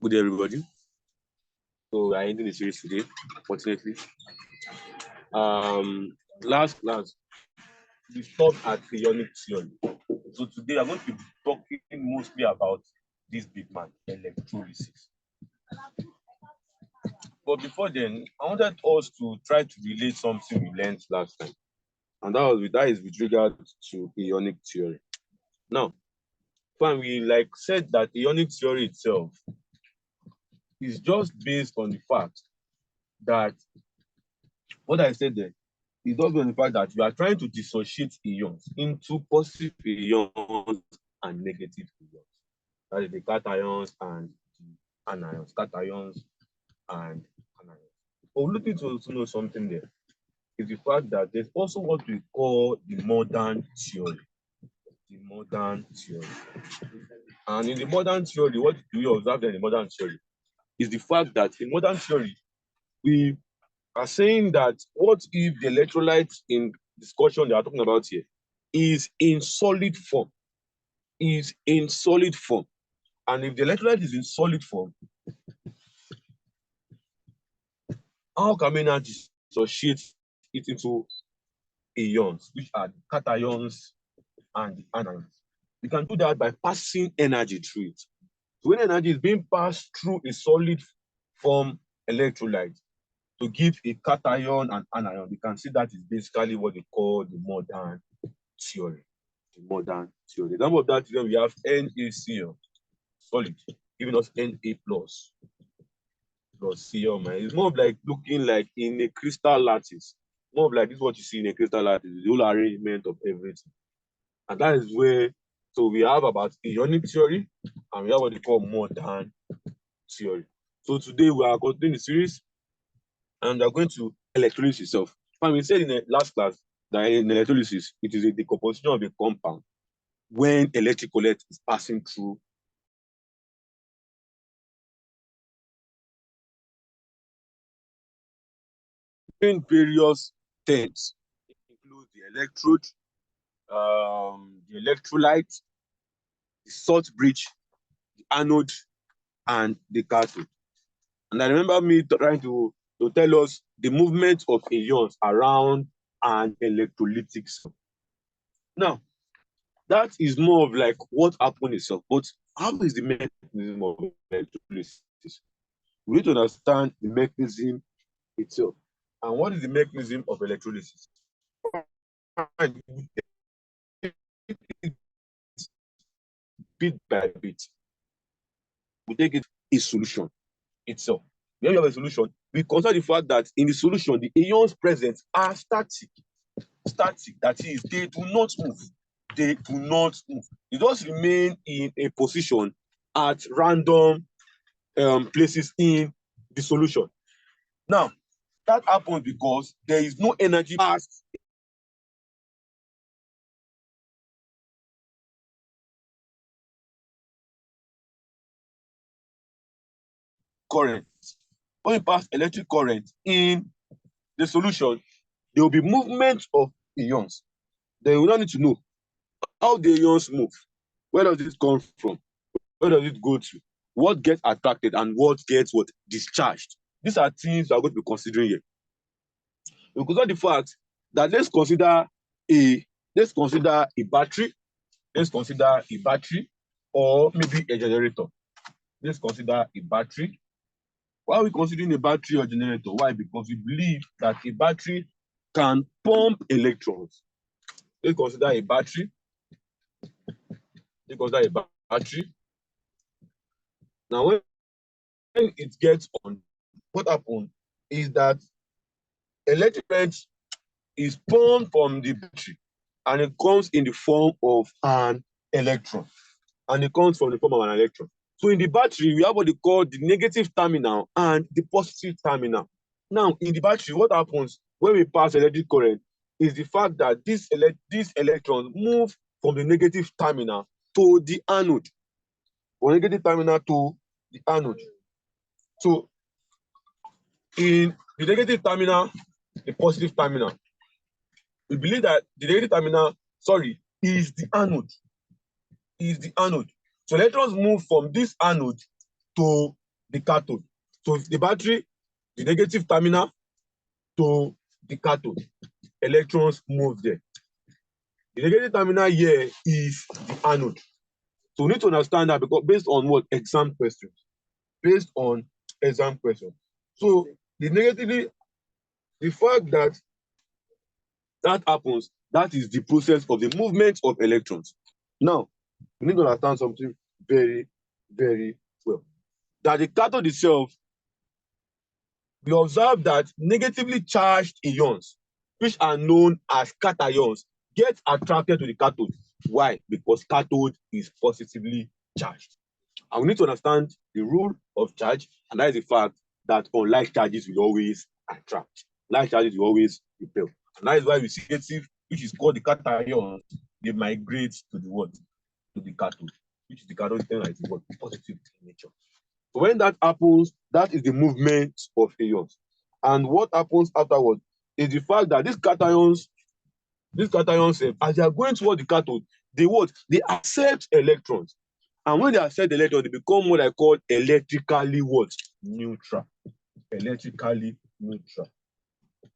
Good day, everybody. So we are ending the series today, fortunately. Last class, we stopped at ionic theory. So today I'm going to be talking mostly about this big man, electrolysis. But before then, I wanted us to try to relate something we learned last time. And that is with regard to ionic theory. Now, fine, we said that ionic theory itself is just based on the fact that what I said there is also on the fact that we are trying to dissociate ions into positive ions and negative ions. That is the cations and the anions. Cations and anions. But we need to also know something there is the fact that there's also what we call the modern theory. The modern theory. And in the modern theory, what do we observe in the modern theory is the fact that in modern theory, we are saying that what if the electrolyte in discussion they are talking about here is in solid form? Is in solid form. And if the electrolyte is in solid form, how can we now dissociate it into ions, which are the cations and the anions? We can do that by passing energy through it. So when energy is being passed through a solid form electrolyte to give a cation and anion, we can see that is basically what they call the modern theory. The modern theory. The example of that theory, we have NaCl, solid, giving us Na plus Cl. It's more of like looking like in a crystal lattice. More of like this is what you see in a crystal lattice, the whole arrangement of everything. And that is where, so we have about ionic theory and we have what they call modern theory. So today we are continuing the series and we are going to electrolysis itself. And we said in the last class that in electrolysis, it is a decomposition of a compound when electrolyte is passing through in various terms. It includes the electrode, the electrolyte, the salt bridge, the anode, and the cathode. And I remember me trying to tell us the movement of ions around an electrolytic cell. Now, that is more of like what happened itself, but how is the mechanism of electrolysis? We need to understand the mechanism itself. And what is the mechanism of electrolysis? Bit by bit, we take it a solution itself. When you have a solution, we consider the fact that in the solution, the ions present are static. Static, that is, they do not move. They do not move. They just remain in a position at random places in the solution. Now, that happens because there is no energy passed. Current. When you pass electric current in the solution, there will be movement of ions. Then we don't need to know how the ions move. Where does it come from? Where does it go to? What gets attracted and what gets what discharged? These are things we are going to be considering here. We consider the fact that let's consider a battery. Let's consider a battery or maybe a generator. Let's consider a battery. Why are we considering a battery or generator? Why? Because we believe that a battery can pump electrons. Let's consider a battery. Let's consider a battery. Now, when it gets on, what happens is that electric current is pumped from the battery and it comes in the form of an electron. And it comes from the form of an electron. So in the battery, we have what they call the negative terminal and the positive terminal. Now, in the battery, what happens when we pass electric current is the fact that these electrons move from the negative terminal to the anode. From negative terminal to the anode. So in the negative terminal, the positive terminal, we believe that the negative terminal, is the anode. Is the anode. So electrons move from this anode to the cathode. So the battery, the negative terminal to the cathode, electrons move there. The negative terminal here is the anode. So we need to understand that because based on what exam questions, based on exam questions. So the fact that that happens, that is the process of the movement of electrons. Now, we need to understand something very, very well. That the cathode itself, we observe that negatively charged ions, which are known as cations, get attracted to the cathode. Why? Because cathode is positively charged. And we need to understand the rule of charge, and that is the fact that unlike charges will always attract. Like charges will always repel. And that is why we see negative, which is called the cation, they migrate to the what? To the cathode, which is the cathode thing like what? Positive in nature. So when that happens, that is the movement of ions. And what happens afterwards is the fact that these cations, as they are going toward the cathode, they what? They accept electrons. And when they accept electrons, they become what I call electrically what? Neutral. Electrically neutral.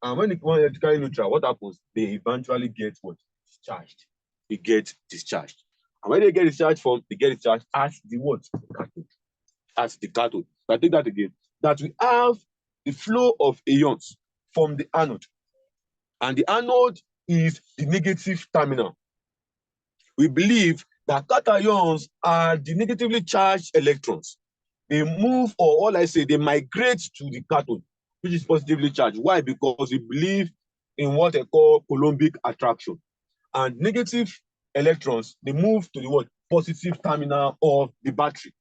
And when they become electrically neutral, what happens? They eventually get what? Discharged. They get discharged. And when they get discharged they get discharged as the what? Cathode. As the cathode. So I take that again. That we have the flow of ions from the anode. And the anode is the negative terminal. We believe that cations are the negatively charged electrons. They move, or all I say, they migrate to the cathode, which is positively charged. Why? Because we believe in what they call Coulombic attraction. And negative electrons, they move to the what? Positive terminal of the battery.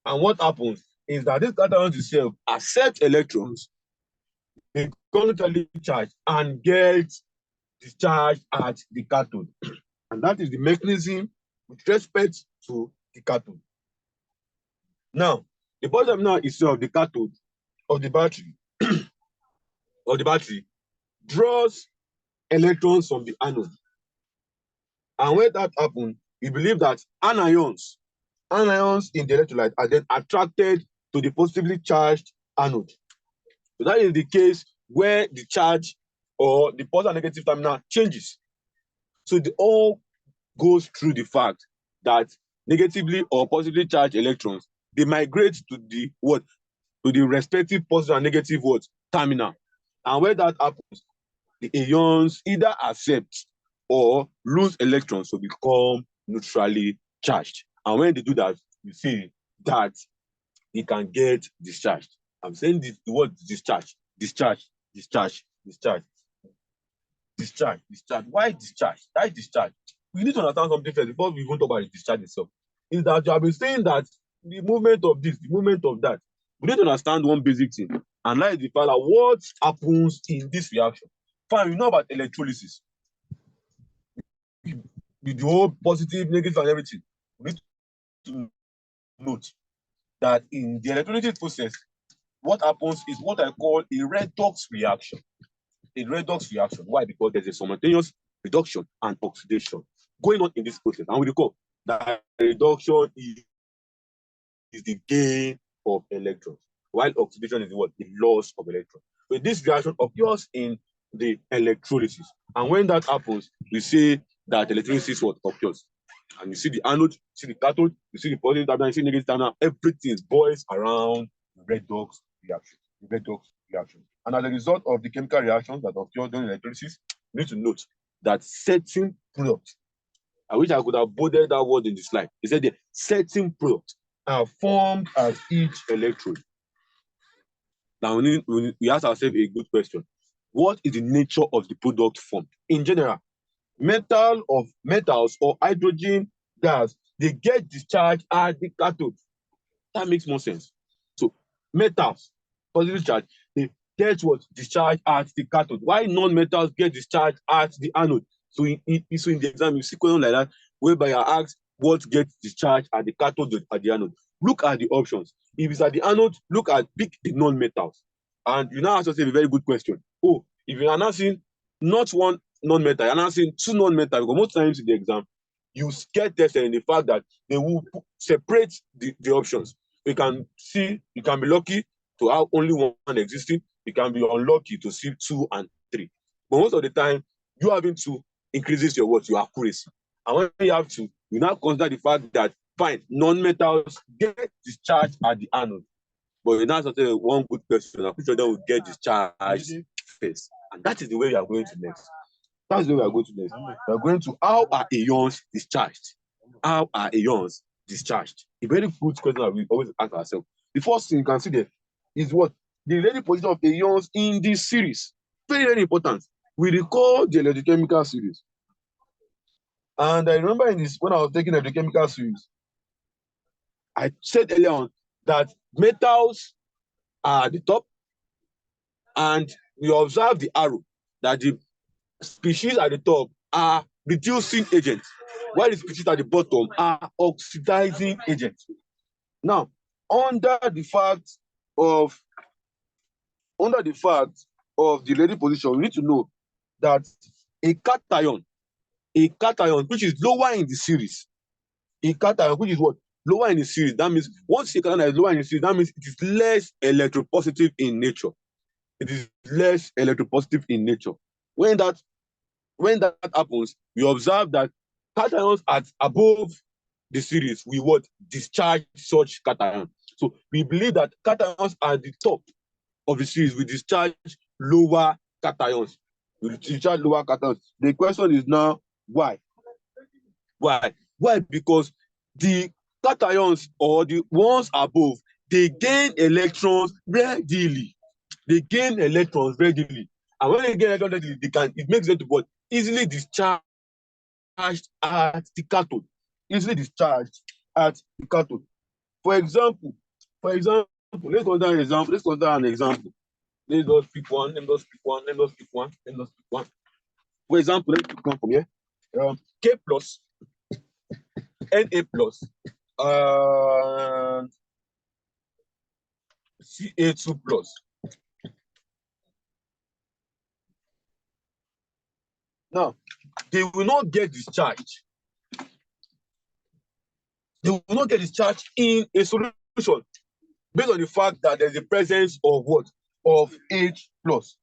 And what happens is that these cations itself accept electrons, they become neutrally charged and get discharged at the cathode. And that is the mechanism with respect to the cathode. Now, the positive terminal itself, the cathode of the battery, draws electrons from the anode. And when that happens, we believe that anions in the electrolyte are then attracted to the positively charged anode. So that is the case where the charge or the positive and negative terminal changes. So it all goes through the fact that negatively or positively charged electrons, they migrate to the what? To the respective positive and negative what? Terminal. And when that happens, the ions either accept or lose electrons to become neutrally charged. And when they do that, you see that they can get discharged. I'm saying the word discharge. Why discharge? That is discharge. We need to understand something first before we even talk about the discharge itself. Is that you have been saying that the movement of this, the movement of that. We need to understand one basic thing, and that is the fact that what happens in this reaction. Fine, we know about electrolysis. With the whole positive, negative, and everything. We need to note that in the electrolysis process, what happens is what I call a redox reaction. A redox reaction. Why? Because there's a simultaneous reduction and oxidation going on in this process. And we recall that reduction is the gain of electrons, while oxidation is what? The loss of electrons. So this reaction occurs in the electrolysis. And when that happens, we say that electrolysis what occurs. And you see the anode, you see the cathode, you see the positive terminal, you see the negative terminal, everything boils around redox reaction. Redox reaction. And as a result of the chemical reactions that occur during electrolysis, you need to note that certain products, I wish I could have bolded that word in the slide. It said the certain products are formed at each electrode. Now we ask ourselves a good question. What is the nature of the product formed? In general, metals or hydrogen gas, they get discharged at the cathode. That makes more sense. So metals, positive charge, they get what? Discharged at the cathode. Why non-metals get discharged at the anode? So in the exam, you see question like that, whereby you are asked what gets discharged at the cathode or at the anode. Look at the options. If it's at the anode, pick the non-metals. And you now ask yourself a very good question. Oh, if you're announcing not one non-metal, you're announcing two non-metal, because most times in the exam, you get tested in the fact that they will separate the options. You can see, you can be lucky to have only one existing. You can be unlucky to see 2 and 3. But most of the time, you having 2 increases your what? Your accuracy. And when you have 2, you now consider the fact that fine, non-metals get discharged at the anode. But you now say one good person, I'm pretty sure they will get discharged first. And that is the way we are going to next. That's the way we are going to next. We are going to how are ions discharged? How are ions discharged? A very good question that we always ask ourselves. The first thing you can see there is what? The relative position of ions in this series. Very, very important. We recall the electrochemical series. And I remember in this, when I was taking the electrochemical series, I said earlier on that metals are at the top, and we observe the arrow that the species at the top are reducing agents, while the species at the bottom are oxidizing agents. Now, under the fact of the relative position, we need to know that a cation which is lower in the series, a cation which is what? Lower in the series. That means once a cation is lower in the series, that means it is less electropositive in nature. It is less electropositive in nature. When that happens, we observe that cations at above the series we what? Discharge such cation. So we believe that cations at the top of the series we discharge lower cations. We discharge lower cations. The question is now why? Why? Why? Because the cations or the ones above, they gain electrons readily. They gain electrons readily. And when they gain electrons readily, it makes them to what? Easily discharged at the cathode. Easily discharged at the cathode. For example, let's consider an example. Let's just pick one. For example, let's pick one from here. K plus, Na plus, Ca2 plus. Now, they will not get discharged. They will not get discharged in a solution based on the fact that there's a presence of what? Of H plus.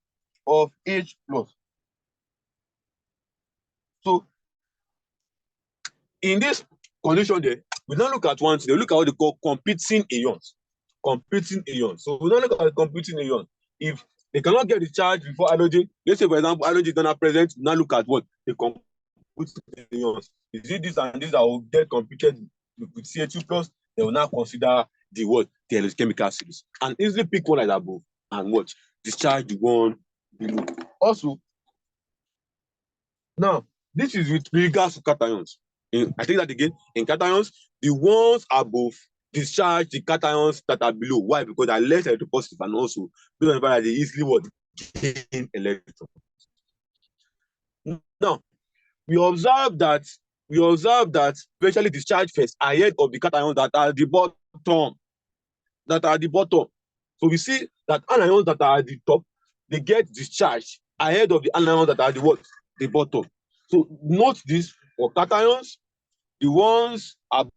So, in this condition there, we don't look at one thing. They look at what they call competing ions. So we don't look at the competing ions. If they cannot get the charge before halogen, let's say for example, halogen is not present, we now look at what? The competing ions. Is it this and this that will get competed with Ca2 plus? They will now consider the what? The electrochemical series. And easily pick one like that above and what? Discharge the one below. Also, now, this is with regards to cations. I think that again, in cations, the ones above discharge the cations that are below. Why? Because they are less electropositive and also because they easily what? Gain electrons. Now, we observe that eventually discharge first ahead of the cations that are at the bottom. So we see that anions that are at the top, they get discharged ahead of the anions that are at the what? The bottom. So note this for cations, the ones above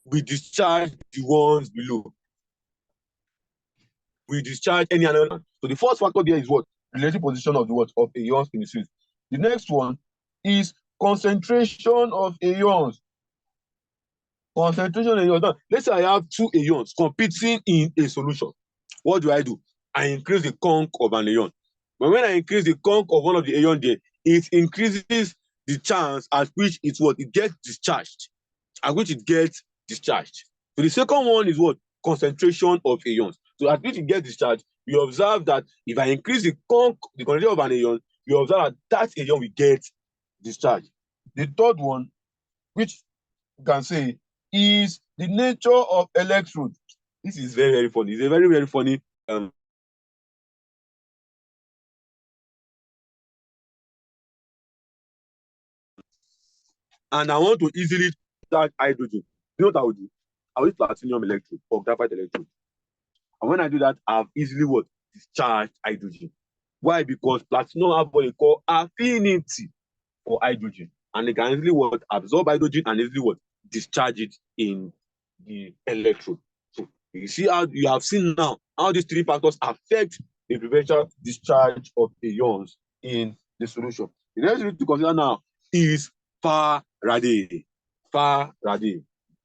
we discharge the ones below. We discharge any anion. So the first factor there is what? Relative position of the what? Of ions in the series. The next one is concentration of ions. Concentration of ions. Now, let's say I have 2 ions competing in a solution. What do? I increase the conc of an ion. But when I increase the conc of one of the ions there, it increases the chance at which it gets discharged. So the second one is what? Concentration of ions. So at which it gets discharged, we observe that if I increase the concentration of an ion, we observe that ion will get discharged. The third one, which you can say, is the nature of electrode. This is very, very funny. It's a very, very funny and I want to easily charge hydrogen. You know what I would do? I will use platinum electrode or graphite electrode. And when I do that, I've easily what? Discharged hydrogen. Why? Because platinum have what they call affinity for hydrogen, and they can easily what absorb hydrogen and easily what discharge it in the electrode. So you see how you have seen now how these three factors affect the preferential discharge of ions in the solution. The next thing to consider now is Faraday. Faraday.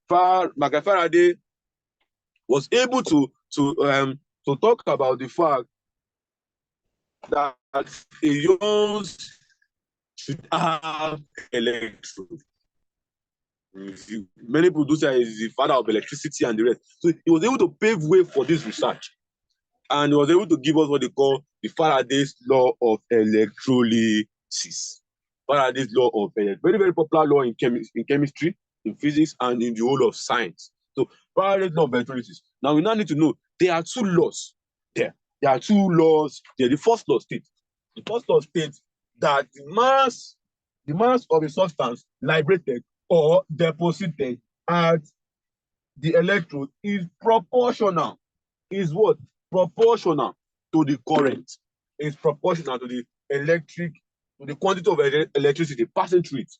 Michael Faraday was able to talk about the fact that ions should have electrons. Many producers is the father of electricity and the rest. So he was able to pave way for this research, and he was able to give us what they call the Faraday's law of electrolysis. Faraday's law of very, very popular law in chemistry, in physics, and in the whole of science. So Faraday's law of electrolysis. Now we now need to know there are two laws there. There are two laws there. The first law states that the mass of a substance liberated or deposited at the electrode is proportional. Is what? Proportional to the current. Is proportional to the quantity of electricity passing through it.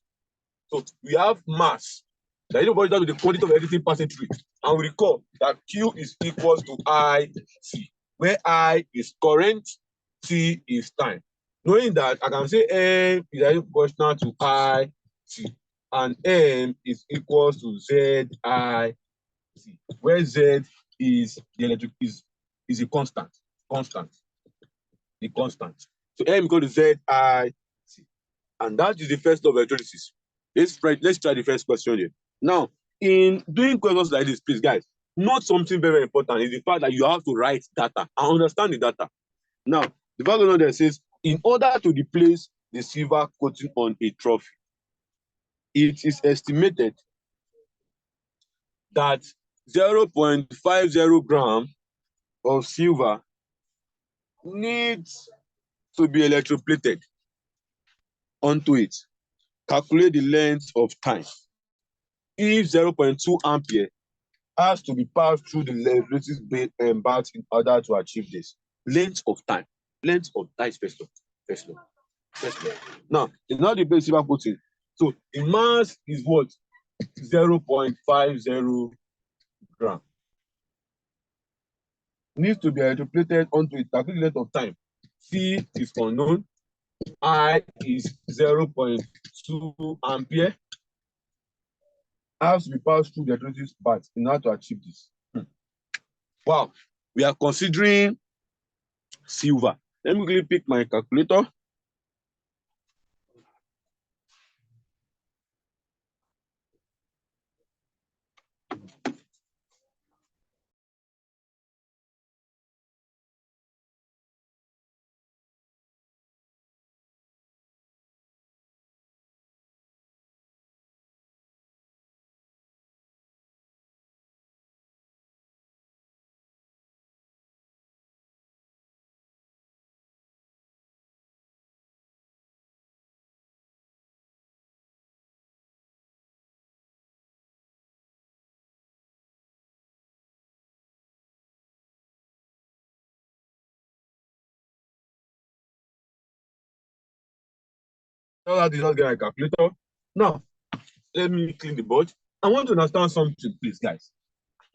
So we have mass that is proportional to the quantity of electricity passing through it. And we recall that Q is equals to IC, where I is current, T is time. Knowing that, I can say M is proportional to IC, and M is equals to ZIC, where Z is the electric is a constant. The constant. So M equals to ZIC, and that is the first law of electrolysis. Let's try the first question here. Now, in doing questions like this, please, guys, note something very, very important is the fact that you have to write data and understand the data. Now, the first one there says, in order to replace the silver coating on a trophy, it is estimated that 0.50 gram of silver needs to be electroplated onto it. Calculate the length of time. If 0.2 ampere has to be passed through the electrolysis bath in order to achieve this. Length of time is first law. Now, it's not the base silver coating. So the mass is what? 0.50 gram. Needs to be electroplated onto it. Calculate the length of time. C is unknown. I is 0.2 ampere. Has to be passed through the electrolysis bath in order to achieve this. Wow, we are considering silver. Let me quickly pick my calculator. Now that is not get my calculator. Now, let me clean the board. I want to understand something, please, guys.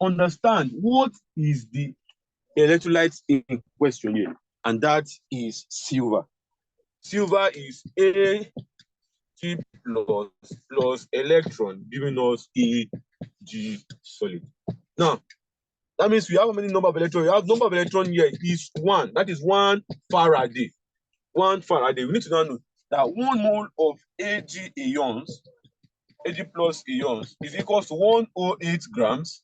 Understand what is the electrolyte in question here, and that is silver. Silver is A G plus electron, giving us Ag solid. Now, that means we have how many number of electrons? We have number of electrons here is 1. That is 1 Faraday. 1 Faraday. We need to now know that 1 mole of Ag ions, Ag plus ions, is equals to 108 grams,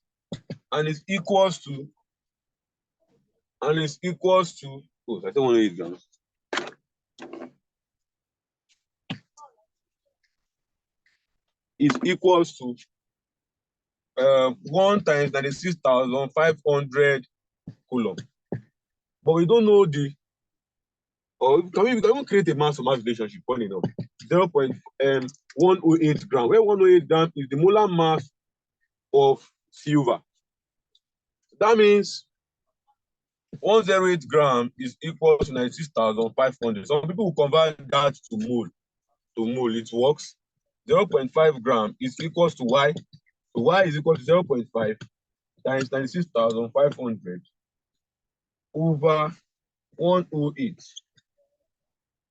and is equals to oh, I said 108 grams. Is equals to 1 times 96,500 coulomb. But we don't know or we can even create a mass-to-mass relationship, funny enough. 0.108 gram, where 108 gram is the molar mass of silver. That means 108 gram is equal to 96,500. Some people will convert that to mole. To mole, it works. 0.5 gram is equals to y. So y is equal to 0.5 times 96,500 over 108.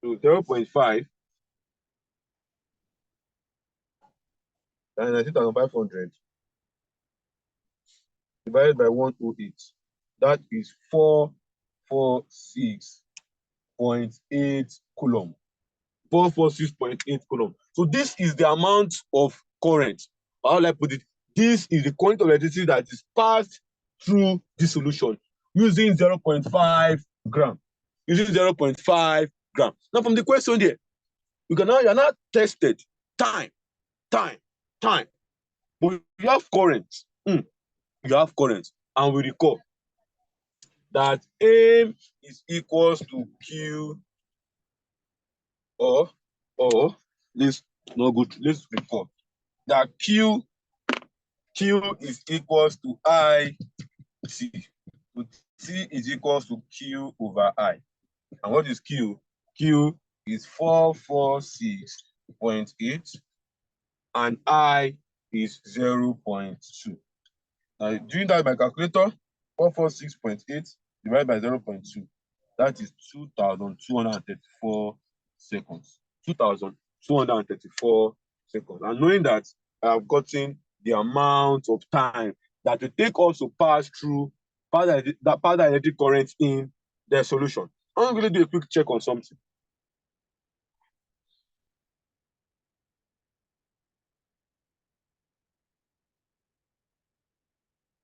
So 0.5 times 96,500 divided by 108. That is 446.8 coulomb. 446.8 coulomb. So this is the amount of current. How will I put it? This is the current of electricity that is passed through the solution using 0.5 gram. Using 0.5 gram. Now from the question there, you are not tested time. But you have current. You have current. And we recall that M is equals to Q or let's not go to, let's recall that Q is equals to I T. So T is equals to Q over I. And what is Q? Q is 446.8 and I is 0.2. Now doing that by calculator, 446.8 divided by 0.2. That is 2,234 seconds. 2,234 seconds. And knowing that I have gotten the amount of time that will take us to pass through the electric current in the solution. I'm going to do a quick check on something.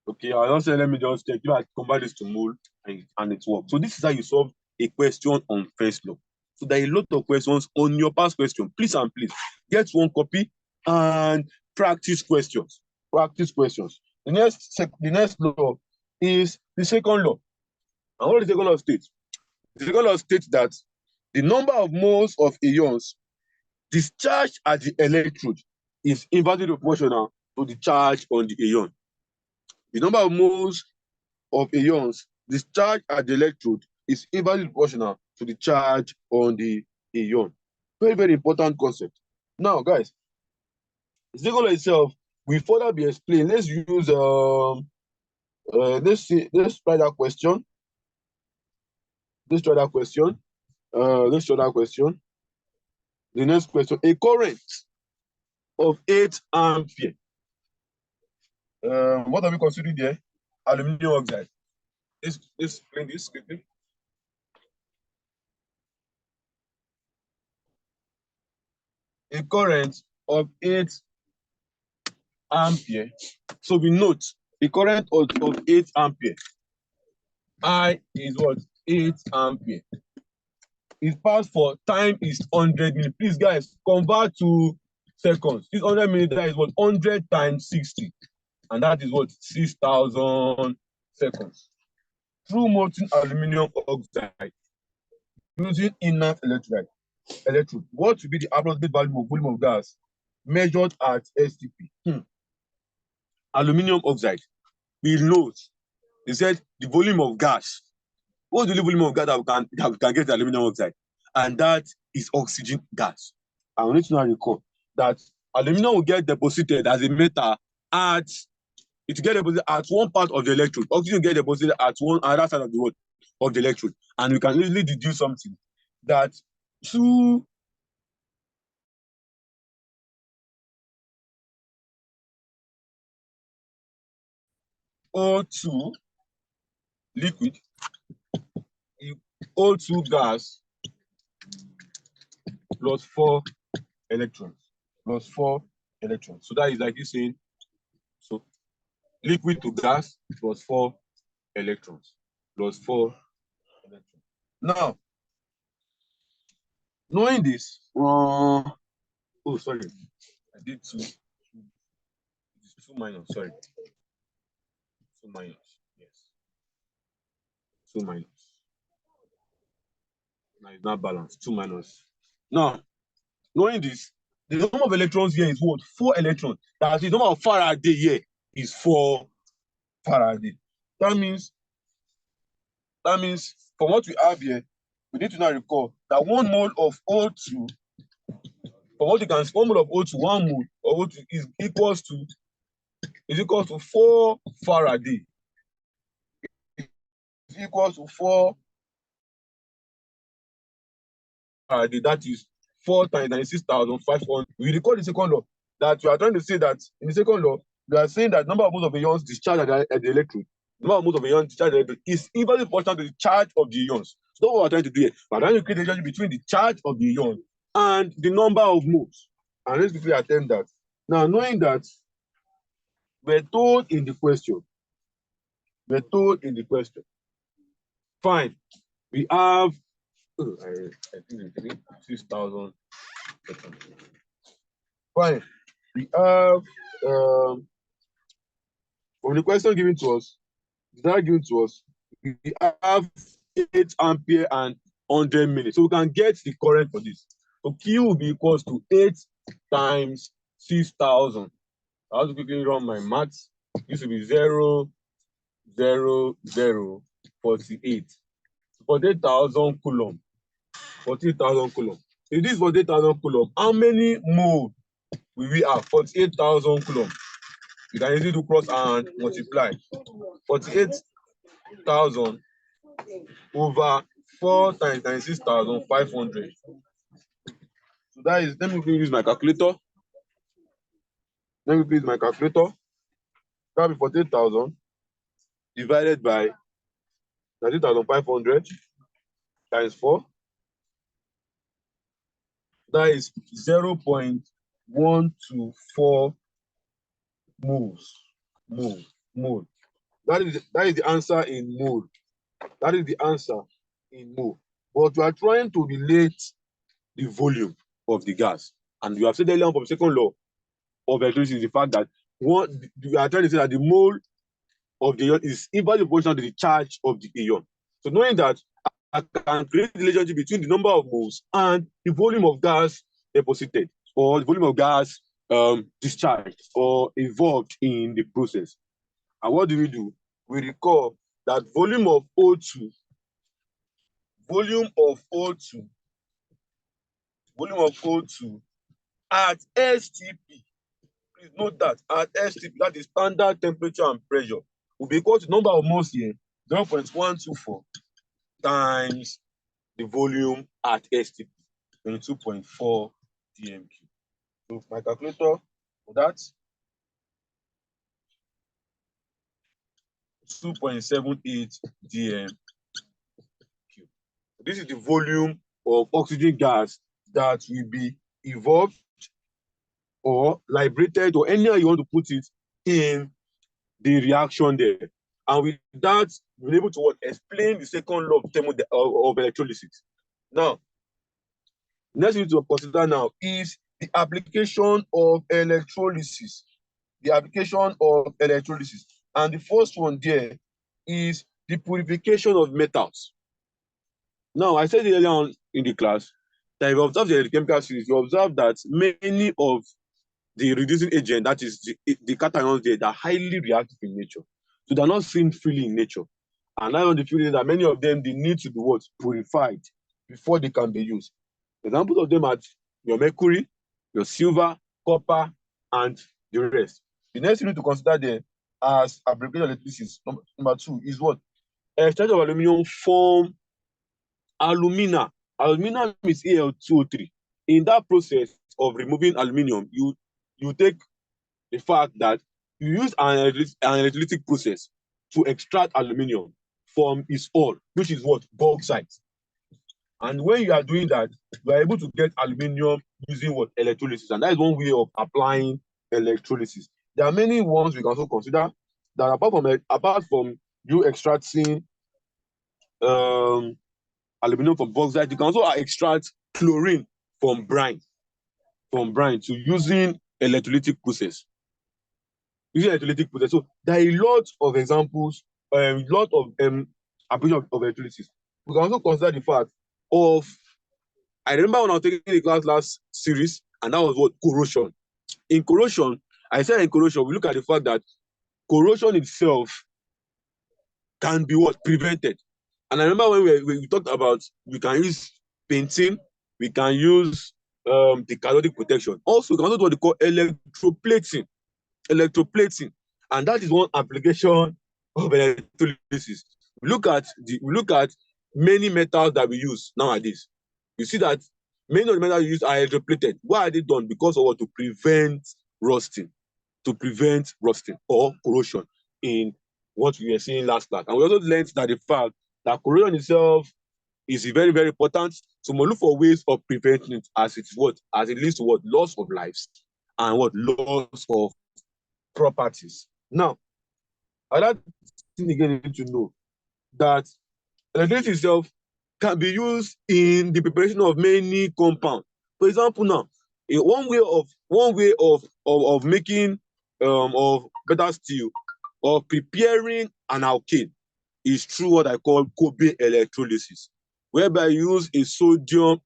Okay, I don't say let me just check. You have to convert this to mole and it works. So this is how you solve a question on first law. So there are a lot of questions on your past question. Please and please get one copy and practice questions. Practice questions. The next law is the second law. And what is the second law state? The second law states that the number of moles of ions discharged at the electrode is inversely proportional to the charge on the ion. The number of moles of ions discharged at the electrode is inversely proportional to the charge on the ion. Very, very important concept. Now, guys, the second law itself will further be explained. Let's use let's try that question. Let's try that question. The next question: a current of 8 ampere. What are we considering there? Aluminum oxide. Let's explain this quickly. A current of 8 ampere. So we note a current of 8 ampere. I is what? 8 ampere. Is passed for time is 100 minutes. Please, guys, convert to seconds. This 100 minutes that is what? 100 times 60. And that is what? 6,000 seconds. Through molten aluminum oxide using inert electrode. What will be the approximate volume of gas measured at STP? Aluminum oxide. We note, they said the volume of gas. What's the volume of gas that we can get aluminum oxide? And that is oxygen gas. I want to now recall that aluminum will get deposited as a metal at one part of the electrode. Oxygen will get deposited at one other side of the world of the electrode. And we can easily deduce something that two O2 liquid, O2 gas plus 4 electrons. So that is like you saying, so liquid to gas plus 4 electrons. Now, knowing this, sorry, I did 2. It's 2 minus, sorry. 2 minus, yes. 2 minus. Now it's not balanced. 2 minus. Now, knowing this, the number of electrons here is what? 4 electrons. That is the number of Faraday here is 4 Faraday. That means That means from what we have here, we need to now recall that 1 mole of O2, from what you can see, 1 mole of O2, 1 mole of O2 is equals to 4 Faraday. Is equals to 4 Faraday. That is 4 times 96,500. We recall the second law that we are trying to say that in the second law, we are saying that number of moles of ions discharged at the electrode, number of moles of ions discharged at the electrode is inversely proportional to the charge of the ions. So what we are trying to do here, we are trying to create a relationship between the charge of the ion and the number of moles. And let's quickly attempt that. Now, knowing that we're told in the question, fine, we have, I think 6,000. Fine, we have, from the question given to us, we have 8 ampere and 100 minutes. So we can get the current for this. So Q will be equals to 8 times 6,000. I have to quickly run my maths. This will be 0, 0, 0, 48. 48,000 coulomb. 48,000 coulomb. If this is 48,000 coulomb, how many mole will we have? 48,000 coulomb. You can easily do cross and multiply. 48,000 over 4 times 96,500. So that is, let me use my calculator. That will be 48,000 divided by 90,500 times 4. That is 0.124 moles. Mole. That is the answer in mole. But we are trying to relate the volume of the gas. And you have said earlier on from second law of electricity is the fact that we are trying to say that the mole of the ion is inversely proportional to the charge of the ion. So knowing that, I can create the relationship between the number of moles and the volume of gas deposited, or the volume of gas discharged or involved in the process. And what do? We recall that volume of O2 at STP, please note that at STP, that is standard temperature and pressure, will be equal to number of moles here, 0.124 times the volume at STP, 22.4 dmq. So my calculator for that, 2.78 dmq. This is the volume of oxygen gas that will be evolved or liberated, or anywhere you want to put it in the reaction there. And with that, we're able to explain the second law of electrolysis. Now, next thing to consider now is the application of electrolysis. And the first one there is the purification of metals. Now, I said earlier on in the class that if you observe the chemical series, you observe that many of the reducing agent, that is the cations there, are highly reactive in nature. So they're not seen freely in nature. And I want to feel that many of them, they need to be purified before they can be used. Examples of them are your mercury, your silver, copper, and the rest. The next thing you need to consider there as application of electrolysis, number 2, is what? Extract of aluminum from alumina. Aluminum is Al2O3. In that process of removing aluminum, you take the fact that you use an electrolytic process to extract aluminum from its ore, which is what? Bauxite. And when you are doing that, you are able to get aluminum using what? Electrolysis. And that is one way of applying electrolysis. There are many ones we can also consider that apart from you extracting aluminum from bauxite, you can also extract chlorine from brine. So using electrolytic process. So there are a lot of examples, a lot of application of electrolysis. We can also consider the fact of, I remember when I was taking the class last series, and that was what? Corrosion. In corrosion, we look at the fact that corrosion itself can be what? Prevented. And I remember when we talked about we can use painting, we can use the cathodic protection. Also, we can also do what they call electroplating. Electroplating. And that is one application of electrolysis. We look at many metals that we use nowadays. You see that many of the metals used are electroplated. Why are they done? Because of what? To prevent rusting, or corrosion in what we were seeing last class. And we also learned that the fact that corrosion itself is very, very important. So we look for ways of preventing it as it leads to what? Loss of lives and what? Loss of properties. Now, another thing again you need to know that electricity itself can be used in the preparation of many compounds. For example, now, one way of making of better steel or preparing an alkane is through what I call Kobe electrolysis, whereby you use a sodium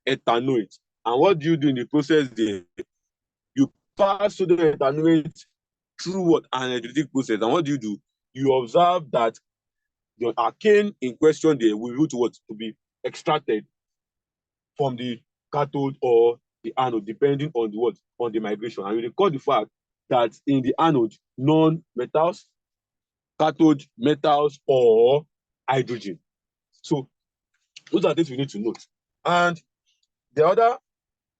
ethanoate. And what do you do in the process there? You pass sodium ethanoate through what? An electrolytic process. And what do? You observe that the alkane in question there will be able to what? To be extracted from the cathode or the anode, depending on the what? On the migration. And you recall the fact that in the anode, non-metals, cathode metals, or hydrogen. So those are things we need to note. And the other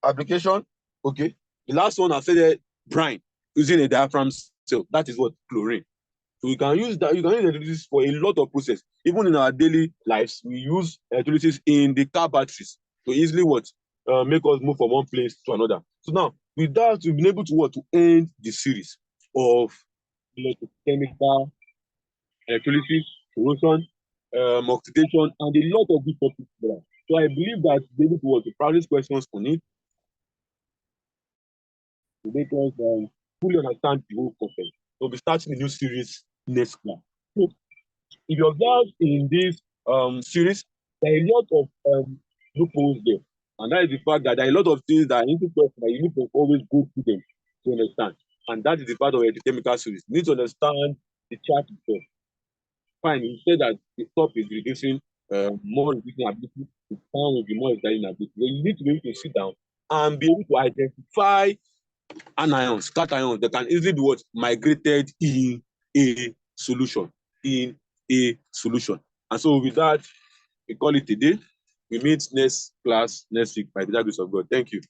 application, okay, the last one I said brine using a diaphragm cell. That is what? Chlorine. So you can use that. You can use electrolysis for a lot of processes. Even in our daily lives, we use electrolysis in the car batteries to easily what? Make us move from one place to another. So now, with that, we've been able to what? To end the series of electrochemical electrolysis, corrosion, oxidation, and a lot of these topics. So I believe that be able to what? To practice questions on it to make us fully understand the whole concept. We'll be starting a new series next class. So if you observe in this series, there are a lot of loopholes there. And that is the fact that there are a lot of things that you need to always go through them to understand. And that is the part of the chemical series. You need to understand the chart itself. Fine, you said that the top is reducing more reducing ability, the sound will be more exciting ability. So you need to be able to sit down and be able to identify anions, cations that can easily be what? Migrated in a solution. And so with that, we call it a day. We meet next class next week by the grace of God. Thank you.